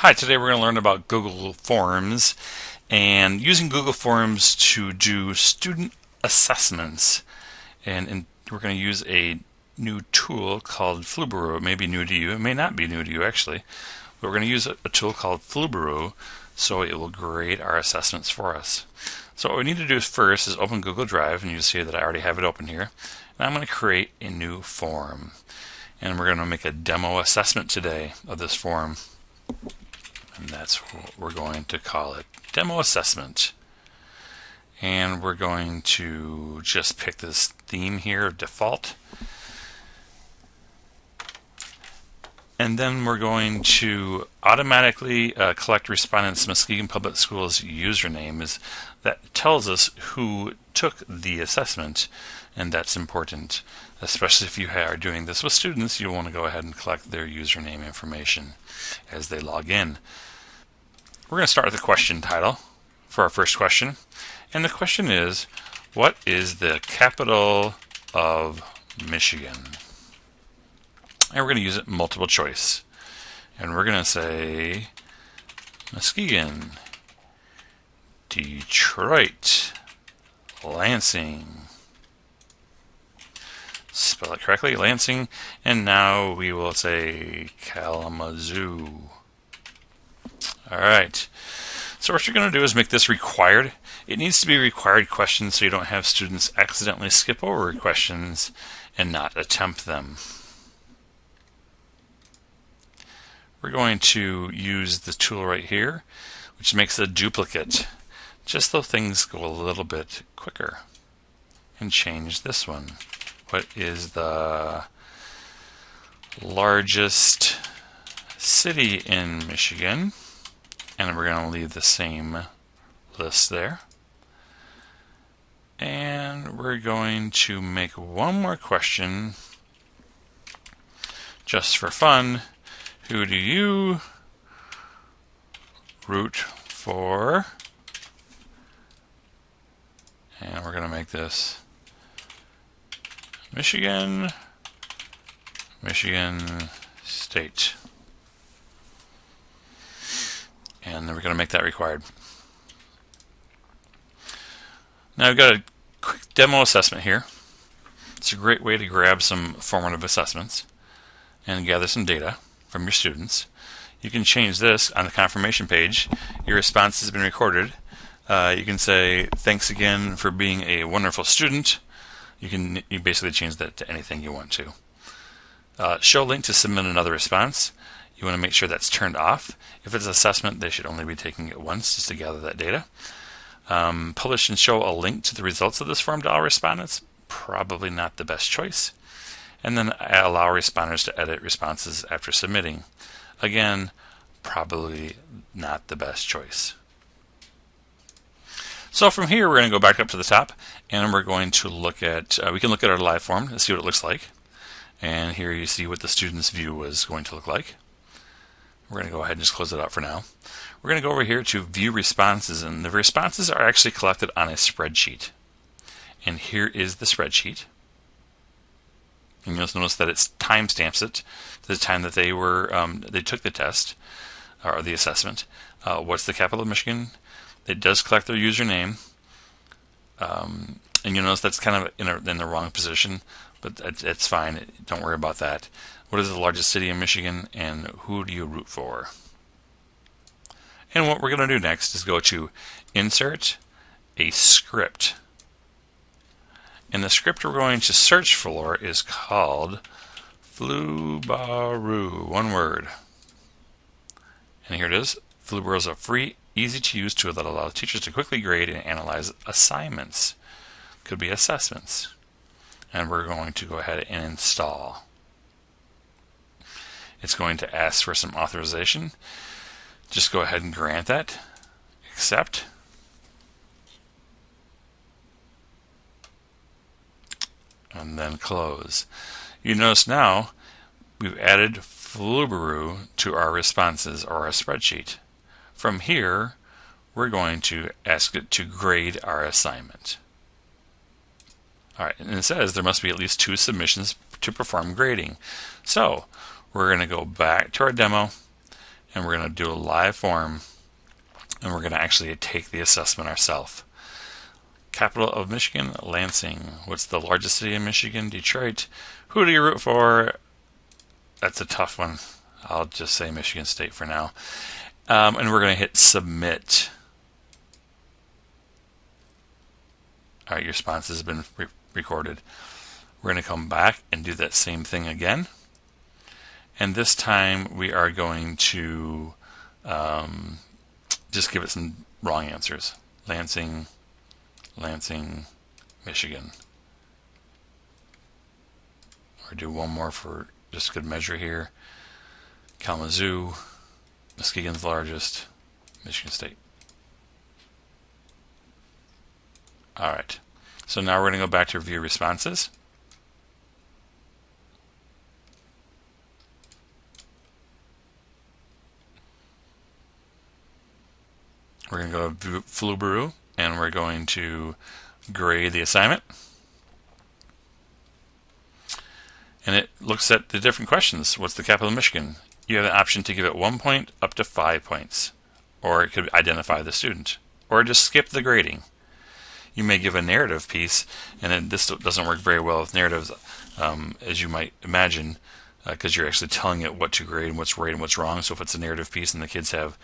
Hi, today we're going to learn about Google Forms and using Google Forms to do student assessments. And we're going to use a new tool called Flubaroo. It may be new to you, it may not be new to you actually, but we're going to use a tool called Flubaroo so it will grade our assessments for us. So what we need to do first is open Google Drive, and you see that I already have it open here. And I'm going to create a new form. And we're going to make a demo assessment today of this form. And that's what we're going to call it, demo assessment. And we're going to just pick this theme here, default. And then we're going to automatically collect respondents' Muskegon Public Schools username. That tells us who took the assessment, and that's important, especially if you are doing this with students. You want to go ahead and collect their username information as they log in. We're going to start with the question title for our first question, and the question is, what is the capital of Michigan? And we're going to use it multiple choice, and we're going to say Muskegon, Detroit, Lansing. Spell it correctly, Lansing. And now we will say Kalamazoo. Alright, so what you're going to do is make this required. It needs to be required questions so you don't have students accidentally skip over questions and not attempt them. We're going to use the tool right here, which makes a duplicate, just so things go a little bit quicker. And change this one. What is the largest city in Michigan? And we're going to leave the same list there. And we're going to make one more question just for fun. Who do you root for? And we're going to make this Michigan State. And then we're going to make that required. Now we've got a quick demo assessment here. It's a great way to grab some formative assessments and gather some data from your students. You can change this on the confirmation page. Your response has been recorded. You can say, thanks again for being a wonderful student. You basically change that to anything you want to. Show link to submit another response. You want to make sure that's turned off. If it's an assessment, they should only be taking it once just to gather that data. Publish and show a link to the results of this form to all respondents. Probably not the best choice. And then allow respondents to edit responses after submitting. Again, probably not the best choice. So from here, we're going to go back up to the top, and we're going to look at, we can look at our live form and see what it looks like. And here you see what the student's view was going to look like. We're going to go ahead and just close it out for now. We're going to go over here to view responses, and the responses are actually collected on a spreadsheet. And here is the spreadsheet. And you'll notice that it timestamps it to the time that they took the test or the assessment. What's the capital of Michigan? It does collect their username, and you'll notice that's kind of in the wrong position, but it's fine. Don't worry about that. What is the largest city in Michigan, and who do you root for? And what we're going to do next is go to Insert a Script. And the script we're going to search for is called Flubaroo, one word. And here it is. Flubaroo is a free, easy-to-use tool that allows teachers to quickly grade and analyze assignments. Could be assessments. And we're going to go ahead and install. It's going to ask for some authorization. Just go ahead and grant that. Accept. And then close. You notice now we've added Flubaroo to our responses or our spreadsheet. From here, we're going to ask it to grade our assignment. Alright, and it says there must be at least 2 submissions to perform grading. So we're going to go back to our demo, and we're going to do a live form, and we're going to actually take the assessment ourselves. Capital of Michigan, Lansing. What's the largest city in Michigan? Detroit. Who do you root for? That's a tough one. I'll just say Michigan State for now. And we're going to hit submit. All right, your response has been recorded. We're going to come back and do that same thing again. And this time we are going to just give it some wrong answers. Lansing, Michigan. Or do one more for just good measure here. Kalamazoo, Muskegon's largest, Michigan State. All right. So now we're going to go back to review responses. We're going to go to Flubaroo, and we're going to grade the assignment. And it looks at the different questions. What's the capital of Michigan? You have the option to give it 1 point up to 5 points. Or it could identify the student. Or just skip the grading. You may give a narrative piece, and this doesn't work very well with narratives, as you might imagine, because you're actually telling it what to grade and what's right and what's wrong. So if it's a narrative piece and the kids have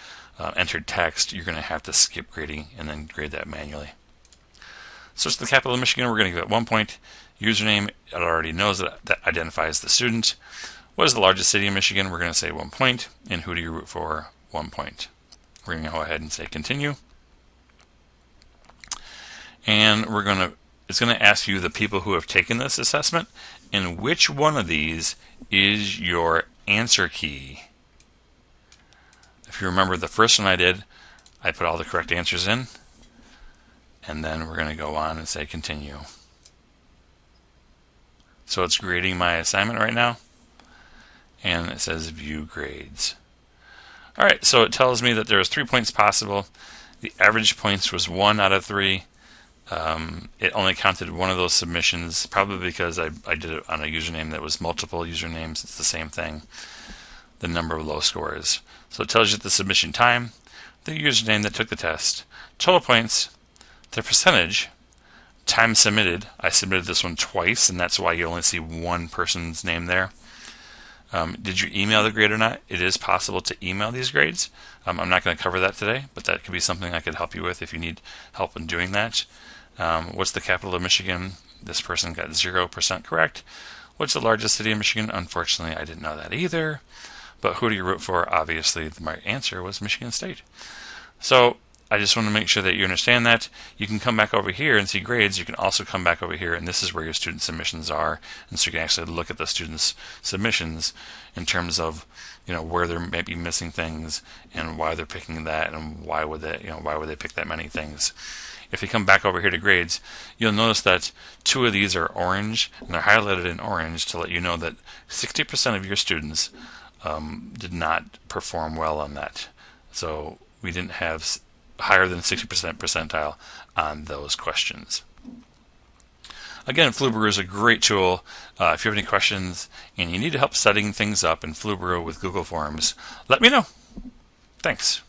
entered text, you're going to have to skip grading and then grade that manually. So it's the capital of Michigan. We're going to give it 1 point. Username, it already knows that identifies the student. What is the largest city in Michigan? We're going to say 1 point. And who do you root for? 1 point. We're going to go ahead and say continue. And it's going to ask you the people who have taken this assessment and which one of these is your answer key. If you remember the first one I did, I put all the correct answers in, and then we're going to go on and say continue. So it's grading my assignment right now, and it says view grades. All right, so it tells me that there's 3 points possible. The average points was 1 out of 3. It only counted one of those submissions, probably because I did it on a username that was multiple usernames. It's the same thing. The number of low scores. So it tells you the submission time, the username that took the test, total points, the percentage, time submitted. I submitted this one twice, and that's why you only see one person's name there. Did you email the grade or not? It is possible to email these grades. I'm not going to cover that today, but that could be something I could help you with if you need help in doing that. What's the capital of Michigan? This person got 0% correct. What's the largest city in Michigan? Unfortunately, I didn't know that either. But who do you root for? Obviously, my answer was Michigan State. So I just want to make sure that you understand that. You can come back over here and see grades. You can also come back over here, and this is where your student submissions are. And so you can actually look at the students' submissions in terms of, where they may be missing things and why they're picking that, and why would they pick that many things. If you come back over here to grades, you'll notice that 2 of these are orange, and they're highlighted in orange to let you know that 60% of your students did not perform well on that. So we didn't have higher than 60% percentile on those questions. Again, Flubaroo is a great tool. If you have any questions and you need help setting things up in Flubaroo with Google Forms, let me know. Thanks.